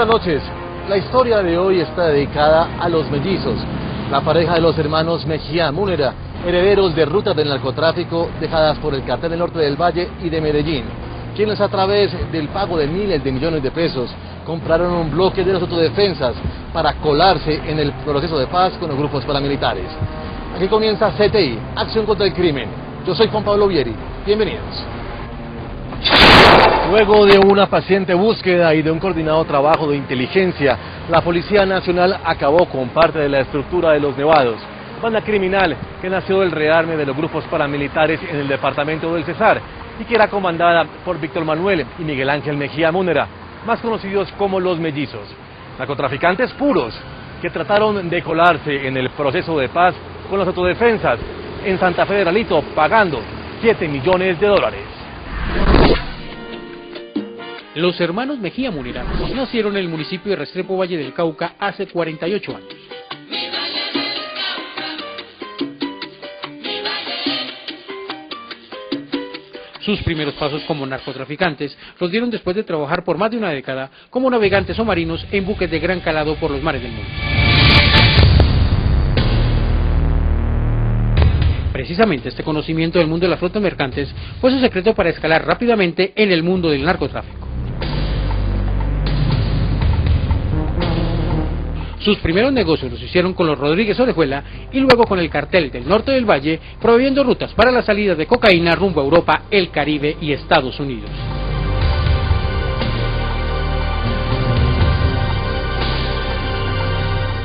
buenas noches. La historia de hoy está dedicada a los mellizos, la pareja de los hermanos Mejía Múnera, herederos de rutas del narcotráfico dejadas por el Cartel del Norte del Valle y de Medellín, quienes a través del pago de miles de millones de pesos compraron un bloque de las autodefensas para colarse en el proceso de paz con los grupos paramilitares. Aquí comienza CTI, Acción contra el Crimen. Yo soy Juan Pablo Vieri. Bienvenidos. Luego de una paciente búsqueda y de un coordinado trabajo de inteligencia, la Policía Nacional acabó con parte de la estructura de los Nevados, banda criminal que nació del rearme de los grupos paramilitares en el departamento del Cesar y que era comandada por Víctor Manuel y Miguel Ángel Mejía Múnera, más conocidos como los mellizos, narcotraficantes puros que trataron de colarse en el proceso de paz con las autodefensas en Santa Fe de Ralito, pagando $7 millones. Los hermanos Mejía Múnera nacieron en el municipio de Restrepo, Valle del Cauca, hace 48 años. Sus primeros pasos como narcotraficantes los dieron después de trabajar por más de una década como navegantes o marinos en buques de gran calado por los mares del mundo. Precisamente este conocimiento del mundo de las flotas mercantes fue su secreto para escalar rápidamente en el mundo del narcotráfico. Sus primeros negocios los hicieron con los Rodríguez Orejuela y luego con el Cartel del Norte del Valle, proveyendo rutas para la salida de cocaína rumbo a Europa, el Caribe y Estados Unidos.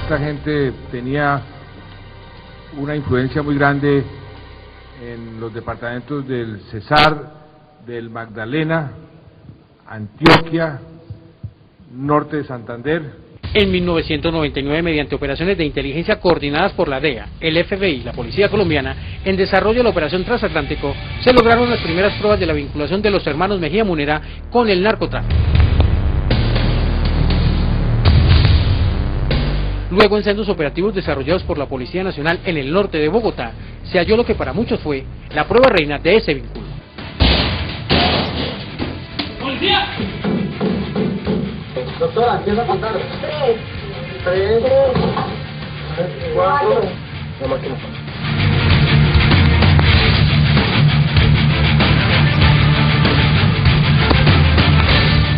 Esta gente tenía una influencia muy grande en los departamentos del Cesar, del Magdalena, Antioquia, norte de Santander. En 1999, mediante operaciones de inteligencia coordinadas por la DEA, el FBI y la Policía Colombiana, en desarrollo de la Operación Transatlántico, se lograron las primeras pruebas de la vinculación de los hermanos Mejía Múnera con el narcotráfico. Luego, en sendos operativos desarrollados por la Policía Nacional en el norte de Bogotá, se halló lo que para muchos fue la prueba reina de ese vínculo. ¡Policía! Doctora, empieza a contar. 3, 4. La máquina.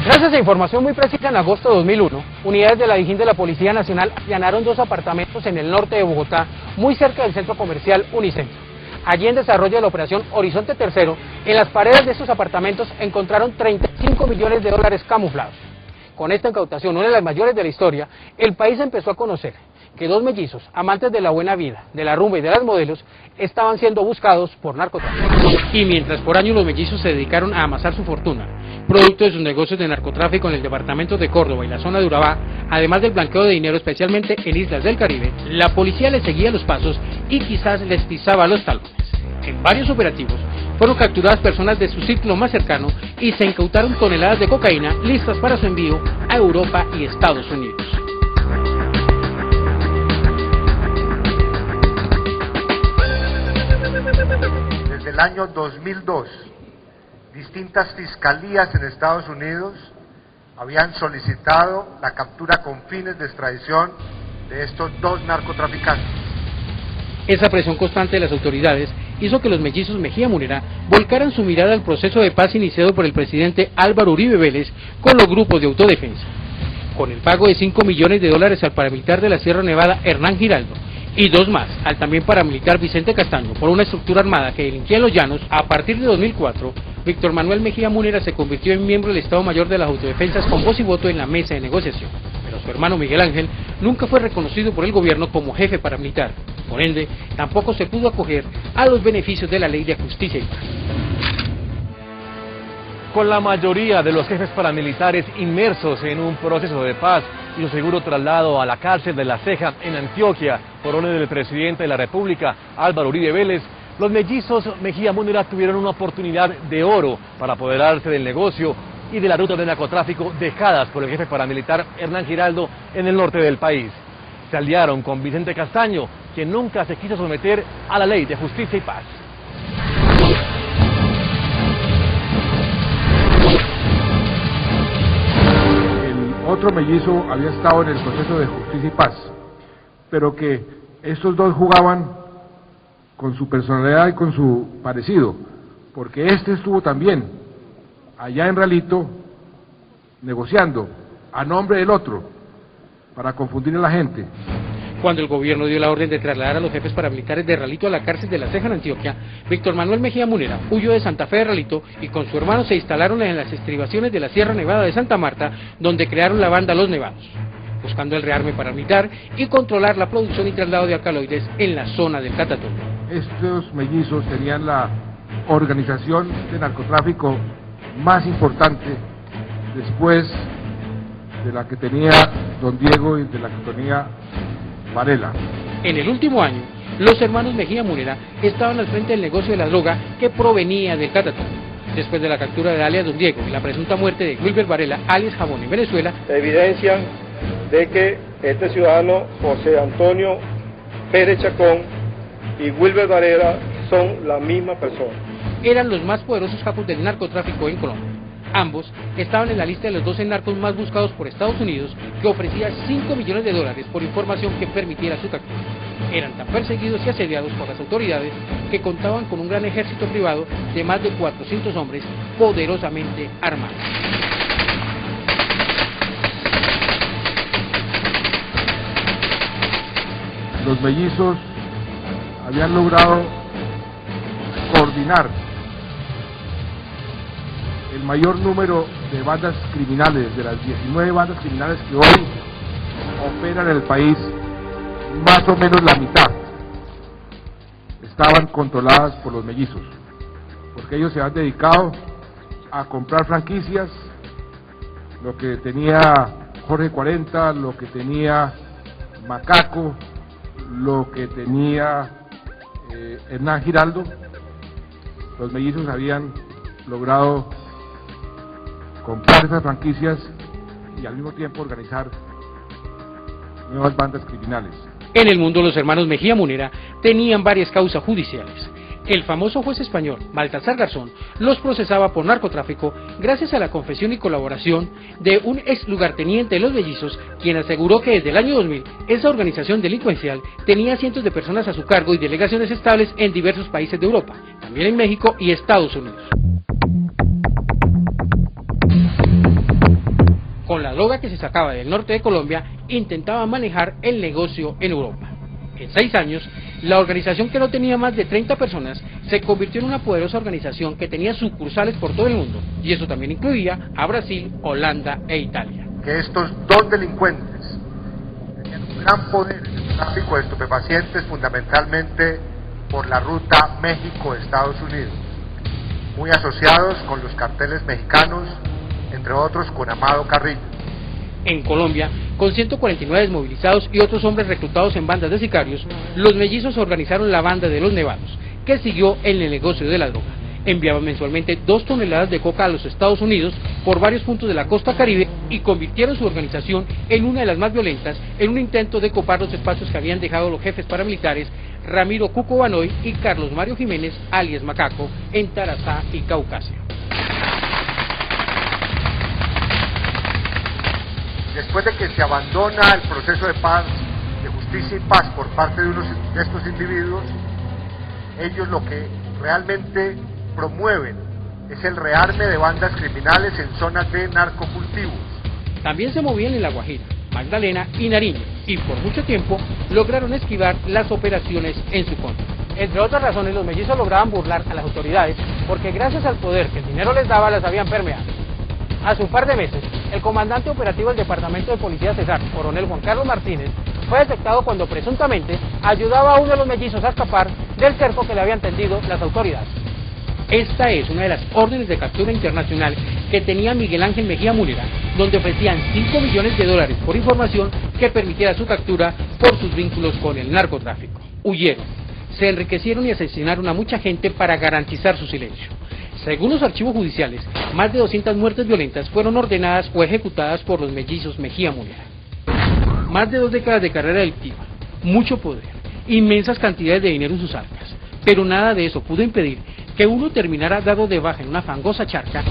Gracias a información muy precisa, en agosto de 2001, unidades de la Dijín de la Policía Nacional allanaron 2 apartamentos en el norte de Bogotá, muy cerca del centro comercial Unicentro. Allí, en desarrollo de la operación Horizonte Tercero, en las paredes de estos apartamentos encontraron $35 millones camuflados. Con esta incautación, una de las mayores de la historia, el país empezó a conocer que 2 mellizos, amantes de la buena vida, de la rumba y de las modelos, estaban siendo buscados por narcotráfico. Y mientras por años los mellizos se dedicaron a amasar su fortuna, producto de sus negocios de narcotráfico en el departamento de Córdoba y la zona de Urabá, además del blanqueo de dinero especialmente en islas del Caribe, la policía les seguía los pasos y quizás les pisaba los talones. En varios operativos fueron capturadas personas de su círculo más cercano y se incautaron toneladas de cocaína listas para su envío a Europa y Estados Unidos. Desde el año 2002, distintas fiscalías en Estados Unidos habían solicitado la captura con fines de extradición de estos 2 narcotraficantes. Esa presión constante de las autoridades hizo que los mellizos Mejía Múnera volcaran su mirada al proceso de paz iniciado por el presidente Álvaro Uribe Vélez con los grupos de autodefensa. Con el pago de $5 millones al paramilitar de la Sierra Nevada Hernán Giraldo y 2 más al también paramilitar Vicente Castaño por una estructura armada que delinquía en los llanos, a partir de 2004, Víctor Manuel Mejía Múnera se convirtió en miembro del Estado Mayor de las Autodefensas con voz y voto en la mesa de negociación. Pero su hermano Miguel Ángel nunca fue reconocido por el gobierno como jefe paramilitar. Por ende, tampoco se pudo acoger a los beneficios de la Ley de Justicia y Paz. Con la mayoría de los jefes paramilitares inmersos en un proceso de paz y su seguro traslado a la cárcel de La Ceja en Antioquia por orden del presidente de la República, Álvaro Uribe Vélez, los mellizos Mejía Múnera tuvieron una oportunidad de oro para apoderarse del negocio y de la ruta de narcotráfico dejadas por el jefe paramilitar Hernán Giraldo en el norte del país. Se aliaron con Vicente Castaño, quien nunca se quiso someter a la Ley de Justicia y Paz. otro mellizo había estado en el proceso de Justicia y Paz, pero que estos dos jugaban con su personalidad y con su parecido, porque este estuvo también allá en Ralito negociando a nombre del otro para confundir a la gente. Cuando el gobierno dio la orden de trasladar a los jefes paramilitares de Ralito a la cárcel de La Ceja en Antioquia, Víctor Manuel Mejía Munera huyó de Santa Fe de Ralito y con su hermano se instalaron en las estribaciones de la Sierra Nevada de Santa Marta, donde crearon la banda Los Nevados, buscando el rearme paramilitar y controlar la producción y traslado de alcaloides en la zona del Catatumbo. Estos mellizos tenían la organización de narcotráfico más importante después de la que tenía Don Diego y de la que tenía Varela. En el último año, los hermanos Mejía Munera estaban al frente del negocio de la droga que provenía del Catatumbo. Después de la captura de alias Don Diego y la presunta muerte de Wilber Varela, alias Jabón, en Venezuela, evidencian de que este ciudadano José Antonio Pérez Chacón y Wilber Varela son la misma persona. Eran los más poderosos capos del narcotráfico en Colombia. Ambos estaban en la lista de los 12 narcos más buscados por Estados Unidos, que ofrecía $5 millones por información que permitiera su captura. Eran tan perseguidos y asediados por las autoridades que contaban con un gran ejército privado de más de 400 hombres poderosamente armados. Los mellizos habían logrado coordinar el mayor número de bandas criminales, de las 19 bandas criminales que hoy operan en el país, más o menos la mitad estaban controladas por los mellizos, porque ellos se han dedicado a comprar franquicias, lo que tenía Jorge 40, lo que tenía Macaco, lo que tenía Hernán Giraldo. Los mellizos habían logrado comprar esas franquicias y al mismo tiempo organizar nuevas bandas criminales. En el mundo, los hermanos Mejía Munera tenían varias causas judiciales. El famoso juez español, Baltasar Garzón, los procesaba por narcotráfico gracias a la confesión y colaboración de un ex lugarteniente de los mellizos, quien aseguró que desde el año 2000 esa organización delincuencial tenía cientos de personas a su cargo y delegaciones estables en diversos países de Europa, también en México y Estados Unidos. Con la droga que se sacaba del norte de Colombia, intentaba manejar el negocio en Europa. En 6 años, la organización, que no tenía más de 30 personas, se convirtió en una poderosa organización que tenía sucursales por todo el mundo, y eso también incluía a Brasil, Holanda e Italia. Que estos dos delincuentes tenían un gran poder en el tráfico de estupefacientes, fundamentalmente por la ruta México-Estados Unidos, muy asociados con los carteles mexicanos, entre otros con Amado Carrillo. En Colombia, con 149 desmovilizados y otros hombres reclutados en bandas de sicarios, los mellizos organizaron la banda de Los Nevados, que siguió en el negocio de la droga. Enviaban mensualmente 2 toneladas de coca a los Estados Unidos por varios puntos de la costa caribe y convirtieron su organización en una de las más violentas en un intento de copar los espacios que habían dejado los jefes paramilitares Ramiro Cuco Banoy y Carlos Mario Jiménez, alias Macaco, en Tarazá y Caucasia. Después de que se abandona el proceso de paz, de justicia y paz por parte de estos individuos, ellos lo que realmente promueven es el rearme de bandas criminales en zonas de narcocultivos. También se movían en La Guajira, Magdalena y Nariño, y por mucho tiempo lograron esquivar las operaciones en su contra. Entre otras razones, los mellizos lograban burlar a las autoridades porque gracias al poder que el dinero les daba, las habían permeado. Hace un par de meses, el comandante operativo del Departamento de Policía Cesar, coronel Juan Carlos Martínez, fue detectado cuando presuntamente ayudaba a uno de los mellizos a escapar del cerco que le habían tendido las autoridades. Esta es una de las órdenes de captura internacional que tenía Miguel Ángel Mejía Munera, donde ofrecían $5 millones por información que permitiera su captura por sus vínculos con el narcotráfico. Huyeron, se enriquecieron y asesinaron a mucha gente para garantizar su silencio. Según los archivos judiciales, más de 200 muertes violentas fueron ordenadas o ejecutadas por los mellizos Mejía Munera. Más de 2 décadas de carrera delictiva, mucho poder, inmensas cantidades de dinero en sus arcas, pero nada de eso pudo impedir que uno terminara dado de baja en una fangosa charca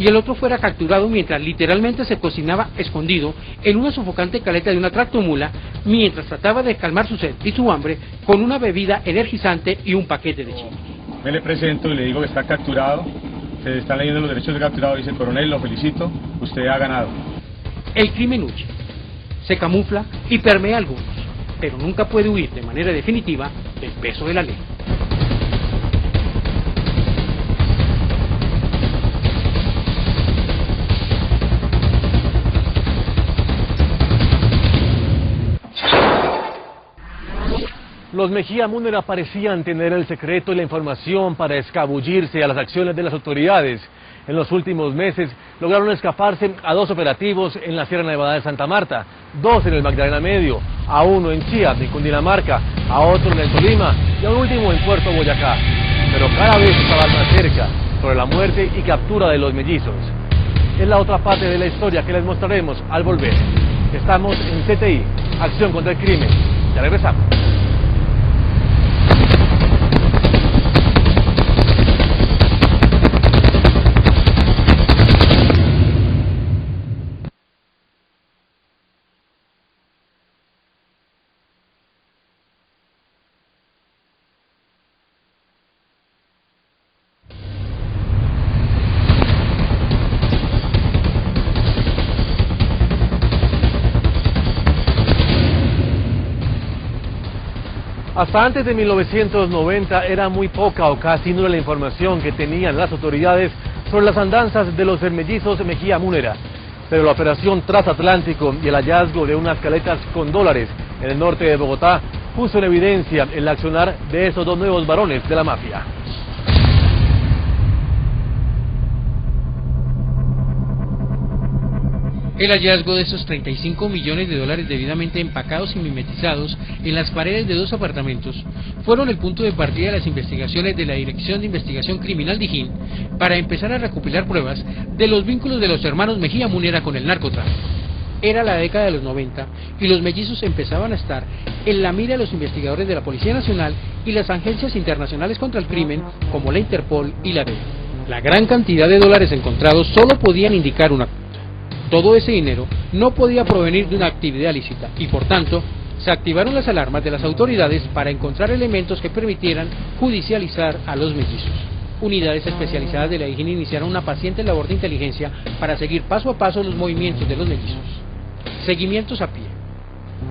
y el otro fuera capturado mientras literalmente se cocinaba escondido en una sofocante caleta de una tractomula, mientras trataba de calmar su sed y su hambre con una bebida energizante y un paquete de chinos. Me le presento y le digo que está capturado, se están leyendo los derechos de capturado, dice: coronel, lo felicito, usted ha ganado. El crimen huye, se camufla y permea a algunos, pero nunca puede huir de manera definitiva del peso de la ley. Los Mejía Múnera parecían tener el secreto y la información para escabullirse a las acciones de las autoridades. En los últimos meses lograron escaparse a 2 operativos en la Sierra Nevada de Santa Marta, 2 en el Magdalena Medio, a 1 en Chía, en Cundinamarca, a otro en el Tolima y a un último en Puerto Boyacá. Pero cada vez estaban más cerca sobre la muerte y captura de los mellizos. Es la otra parte de la historia que les mostraremos al volver. Estamos en CTI, Acción contra el Crimen. Ya regresamos. Hasta antes de 1990 era muy poca o casi nula la información que tenían las autoridades sobre las andanzas de los mellizos Mejía Múnera. Pero la operación Transatlántico y el hallazgo de unas caletas con dólares en el norte de Bogotá puso en evidencia el accionar de esos 2 nuevos varones de la mafia. El hallazgo de esos 35 millones de dólares debidamente empacados y mimetizados en las paredes de 2 apartamentos fueron el punto de partida de las investigaciones de la Dirección de Investigación Criminal Dijín para empezar a recopilar pruebas de los vínculos de los hermanos Mejía Múnera con el narcotráfico. Era la década de los 90 y los mellizos empezaban a estar en la mira de los investigadores de la Policía Nacional y las agencias internacionales contra el crimen como la Interpol y la DEA. La gran cantidad de dólares encontrados solo podían indicar una cosa: todo ese dinero no podía provenir de una actividad lícita y por tanto se activaron las alarmas de las autoridades para encontrar elementos que permitieran judicializar a los mellizos. Unidades especializadas de la Dijín iniciaron una paciente labor de inteligencia para seguir paso a paso los movimientos de los mellizos. Seguimientos a pie,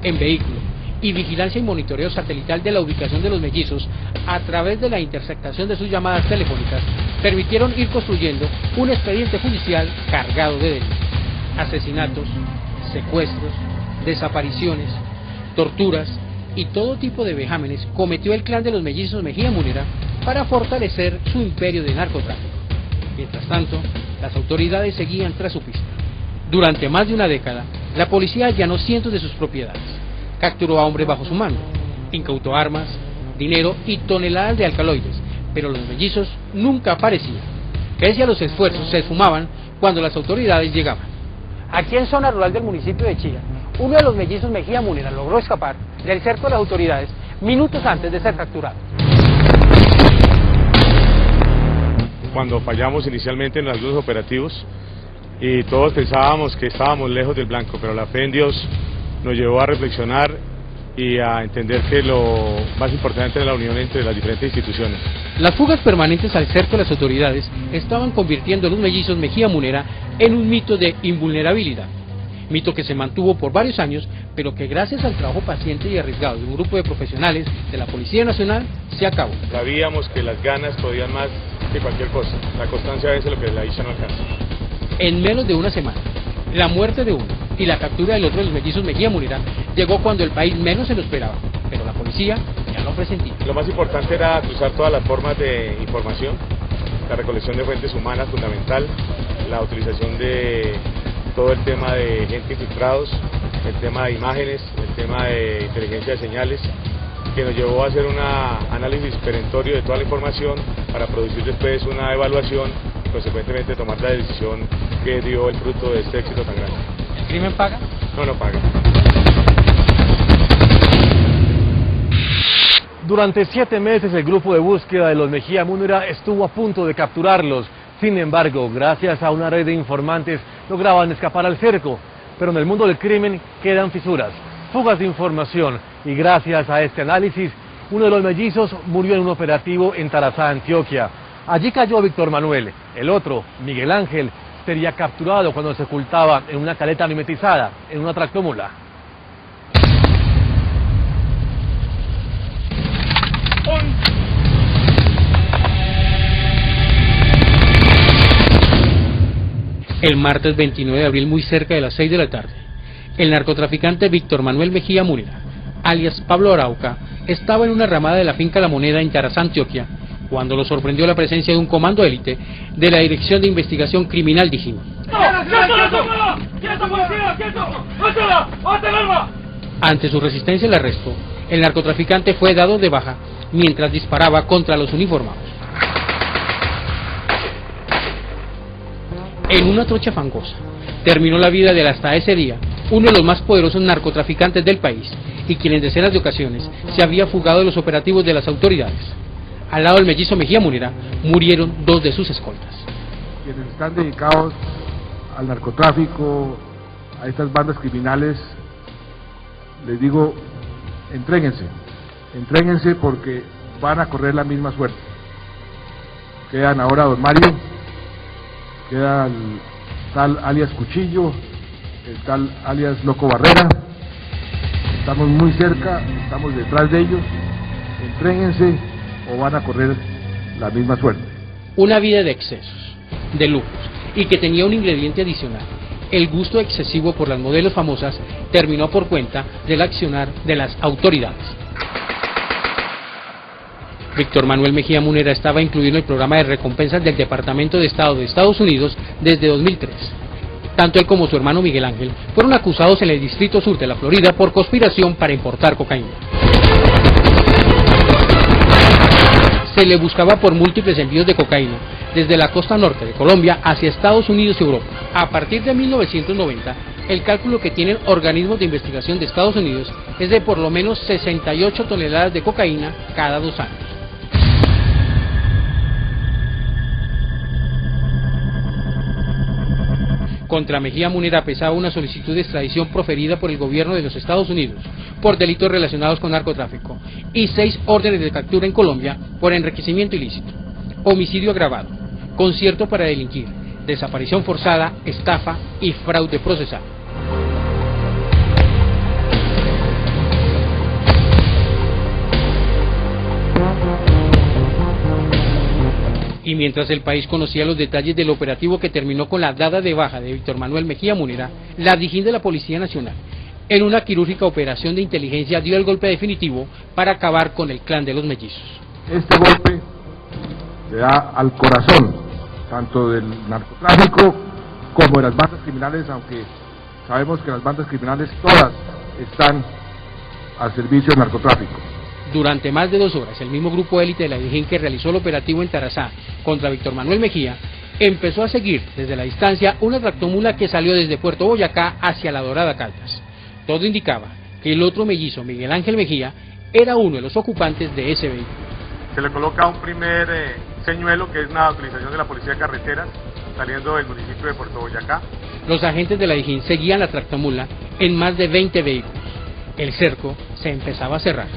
en vehículo y vigilancia y monitoreo satelital de la ubicación de los mellizos a través de la interceptación de sus llamadas telefónicas permitieron ir construyendo un expediente judicial cargado de delitos. Asesinatos, secuestros, desapariciones, torturas y todo tipo de vejámenes cometió el clan de los mellizos Mejía Múnera para fortalecer su imperio de narcotráfico. Mientras tanto, las autoridades seguían tras su pista. Durante más de una década, la policía allanó cientos de sus propiedades, capturó a hombres bajo su mando, incautó armas, dinero y toneladas de alcaloides, pero los mellizos nunca aparecían. Pese a los esfuerzos, se esfumaban cuando las autoridades llegaban. Aquí en zona rural del municipio de Chía, uno de los mellizos Mejía Múnera logró escapar del cerco de las autoridades minutos antes de ser capturado. Cuando fallamos inicialmente en los dos operativos y todos pensábamos que estábamos lejos del blanco, pero la fe en Dios nos llevó a reflexionar y a entender que lo más importante era la unión entre las diferentes instituciones. Las fugas permanentes al cerco de las autoridades estaban convirtiendo a los mellizos Mejía Múnera en un mito de invulnerabilidad, mito que se mantuvo por varios años, pero que gracias al trabajo paciente y arriesgado de un grupo de profesionales de la Policía Nacional se acabó. Sabíamos que las ganas podían más que cualquier cosa, la constancia vence lo que la dicha no alcanza. En menos de una semana, la muerte de uno y la captura del otro de los mellizos Mejía Múnera llegó cuando el país menos se lo esperaba, pero la policía ya lo presentía. Lo más importante era cruzar todas las formas de información, la recolección de fuentes humanas fundamental, la utilización de todo el tema de gente infiltrados, el tema de imágenes, el tema de inteligencia de señales, que nos llevó a hacer un análisis perentorio de toda la información para producir después una evaluación y consecuentemente tomar la decisión que dio el fruto de este éxito tan grande. ¿El crimen paga? No, no paga. Durante 7 meses el grupo de búsqueda de los Mejía Múnera estuvo a punto de capturarlos, Sin embargo, gracias a una red de informantes, lograban escapar al cerco. Pero en el mundo del crimen quedan fisuras, fugas de información, y gracias a este análisis, uno de los mellizos murió en un operativo en Tarazá, Antioquia. Allí cayó Víctor Manuel. El otro, Miguel Ángel, sería capturado cuando se ocultaba en una caleta mimetizada, en una tractomula. El martes 29 de abril, muy cerca de las 6 de la tarde, el narcotraficante Víctor Manuel Mejía Múnera, alias Pablo Arauca, estaba en una ramada de la finca La Moneda en Tarazá, Antioquia, cuando lo sorprendió la presencia de un comando élite de la Dirección de Investigación Criminal Dijín. Ante su resistencia al arresto, el narcotraficante fue dado de baja mientras disparaba contra los uniformados. En una trocha fangosa, terminó la vida del hasta ese día uno de los más poderosos narcotraficantes del país y quien en decenas de ocasiones se había fugado de los operativos de las autoridades. Al lado del mellizo Mejía Múnera murieron 2 de sus escoltas. Quienes están dedicados al narcotráfico, a estas bandas criminales, les digo, entréguense porque van a correr la misma suerte. Quedan ahora don Mario, queda el tal alias Cuchillo, el tal alias Loco Barrera. Estamos muy cerca, estamos detrás de ellos. Entréguense o van a correr la misma suerte. Una vida de excesos, de lujos, y que tenía un ingrediente adicional. El gusto excesivo por las modelos famosas terminó por cuenta del accionar de las autoridades. Víctor Manuel Mejía Múnera estaba incluido en el programa de recompensas del Departamento de Estado de Estados Unidos desde 2003. Tanto él como su hermano Miguel Ángel fueron acusados en el Distrito Sur de la Florida por conspiración para importar cocaína. Se le buscaba por múltiples envíos de cocaína desde la costa norte de Colombia hacia Estados Unidos y Europa. A partir de 1990, el cálculo que tienen organismos de investigación de Estados Unidos es de por lo menos 68 toneladas de cocaína cada 2 años. Contra Mejía Múnera pesaba una solicitud de extradición proferida por el gobierno de los Estados Unidos por delitos relacionados con narcotráfico y 6 órdenes de captura en Colombia por enriquecimiento ilícito, homicidio agravado, concierto para delinquir, desaparición forzada, estafa y fraude procesal. Y mientras el país conocía los detalles del operativo que terminó con la dada de baja de Víctor Manuel Mejía Múnera, la Dijín de la Policía Nacional, en una quirúrgica operación de inteligencia, dio el golpe definitivo para acabar con el clan de los mellizos. Este golpe le da al corazón, tanto del narcotráfico como de las bandas criminales, aunque sabemos que las bandas criminales todas están al servicio del narcotráfico. Durante más de 2 horas, el mismo grupo élite de la Dijín que realizó el operativo en Tarazá contra Víctor Manuel Mejía empezó a seguir desde la distancia una tractomula que salió desde Puerto Boyacá hacia La Dorada, Caldas. Todo indicaba que el otro mellizo, Miguel Ángel Mejía, era uno de los ocupantes de ese vehículo. Se le coloca un primer señuelo, que es una utilización de la Policía de Carreteras, saliendo del municipio de Puerto Boyacá. Los agentes de la Dijín seguían la tractomula en más de 20 vehículos. El cerco se empezaba a cerrar.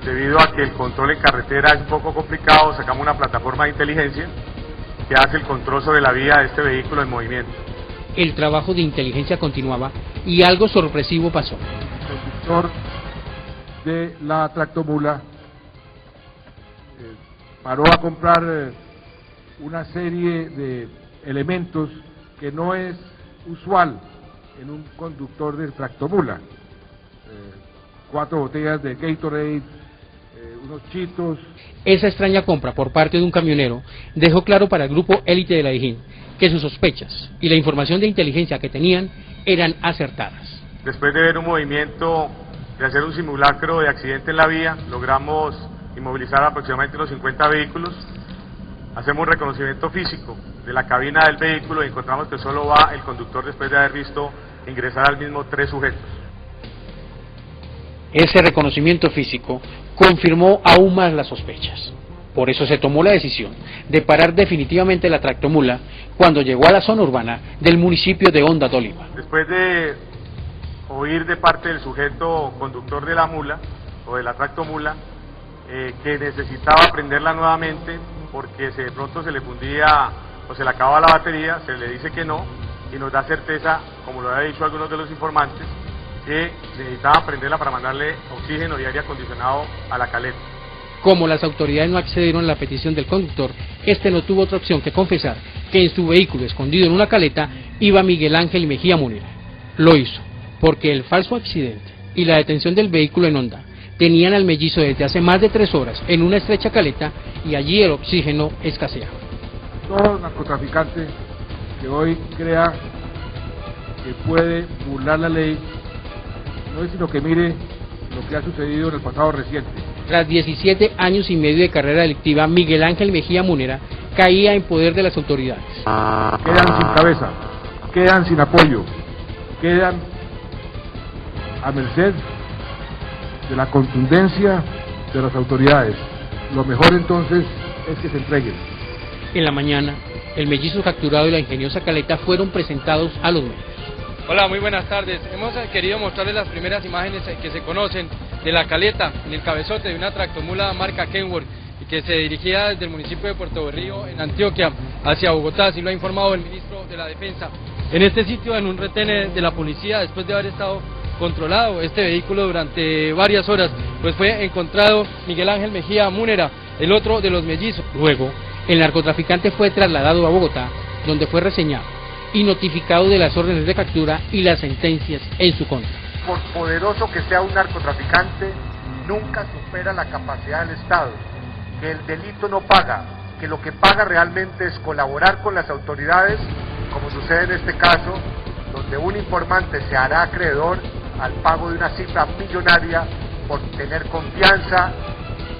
Debido a que el control en carretera es un poco complicado, sacamos una plataforma de inteligencia que hace el control sobre la vía de este vehículo en movimiento. El trabajo de inteligencia continuaba y algo sorpresivo pasó. El conductor de la tractomula paró a comprar una serie de elementos que no es usual en un conductor de tractomula. 4 botellas de Gatorade, unos chitos. Esa extraña compra por parte de un camionero dejó claro para el grupo élite de la Dijín que sus sospechas y la información de inteligencia que tenían eran acertadas. Después de ver un movimiento de hacer un simulacro de accidente en la vía, logramos inmovilizar aproximadamente unos 50 vehículos. Hacemos un reconocimiento físico de la cabina del vehículo y encontramos que solo va el conductor después de haber visto ingresar al mismo 3 sujetos. Ese reconocimiento físico confirmó aún más las sospechas. Por eso se tomó la decisión de parar definitivamente la tractomula cuando llegó a la zona urbana del municipio de Honda, Tolima. Después de oír de parte del sujeto conductor de la mula o de la tractomula que necesitaba prenderla nuevamente porque de pronto se le fundía o se le acababa la batería, se le dice que no y nos da certeza, como lo había dicho algunos de los informantes, que necesitaba prenderla para mandarle oxígeno y aire acondicionado a la caleta. Como las autoridades no accedieron a la petición del conductor, este no tuvo otra opción que confesar que en su vehículo escondido en una caleta iba Miguel Ángel Mejía Múnera. Lo hizo porque el falso accidente y la detención del vehículo en Honda tenían al mellizo desde hace más de 3 horas en una estrecha caleta y allí el oxígeno escaseaba. Todo narcotraficante que hoy crea que puede burlar la ley no es sino que mire lo que ha sucedido en el pasado reciente. Tras 17 años y medio de carrera delictiva, Miguel Ángel Mejía Múnera caía en poder de las autoridades. Quedan sin cabeza, quedan sin apoyo, quedan a merced de la contundencia de las autoridades. Lo mejor entonces es que se entreguen. En la mañana, el mellizo capturado y la ingeniosa caleta fueron presentados a los medios. Hola, muy buenas tardes. Hemos querido mostrarles las primeras imágenes que se conocen de la caleta en el cabezote de una tractomula marca Kenworth y que se dirigía desde el municipio de Puerto Berrío, en Antioquia, hacia Bogotá, así lo ha informado el ministro de la Defensa. En este sitio, en un retén de la policía, después de haber estado controlado este vehículo durante varias horas, pues fue encontrado Miguel Ángel Mejía Múnera, el otro de los mellizos. Luego, el narcotraficante fue trasladado a Bogotá, donde fue reseñado y notificado de las órdenes de captura y las sentencias en su contra. Por poderoso que sea un narcotraficante, nunca supera la capacidad del Estado, que el delito no paga, que lo que paga realmente es colaborar con las autoridades, como sucede en este caso, donde un informante se hará acreedor al pago de una cifra millonaria por tener confianza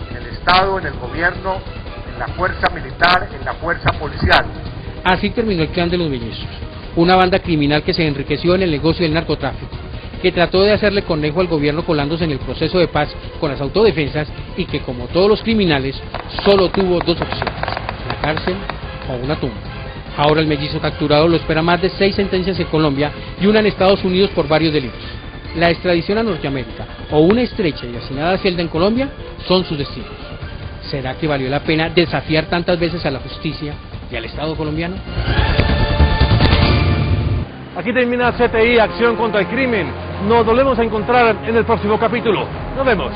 en el Estado, en el gobierno, en la fuerza militar, en la fuerza policial. Así terminó el clan de los mellizos, una banda criminal que se enriqueció en el negocio del narcotráfico, que trató de hacerle conejo al gobierno colándose en el proceso de paz con las autodefensas y que, como todos los criminales, solo tuvo 2 opciones, la cárcel o una tumba. Ahora el mellizo capturado lo espera más de 6 sentencias en Colombia y una en Estados Unidos por varios delitos. La extradición a Norteamérica o una estrecha y hacinada celda en Colombia son sus destinos. ¿Será que valió la pena desafiar tantas veces a la justicia y al Estado colombiano? Aquí termina CTI, Acción contra el Crimen. Nos volvemos a encontrar en el próximo capítulo. Nos vemos.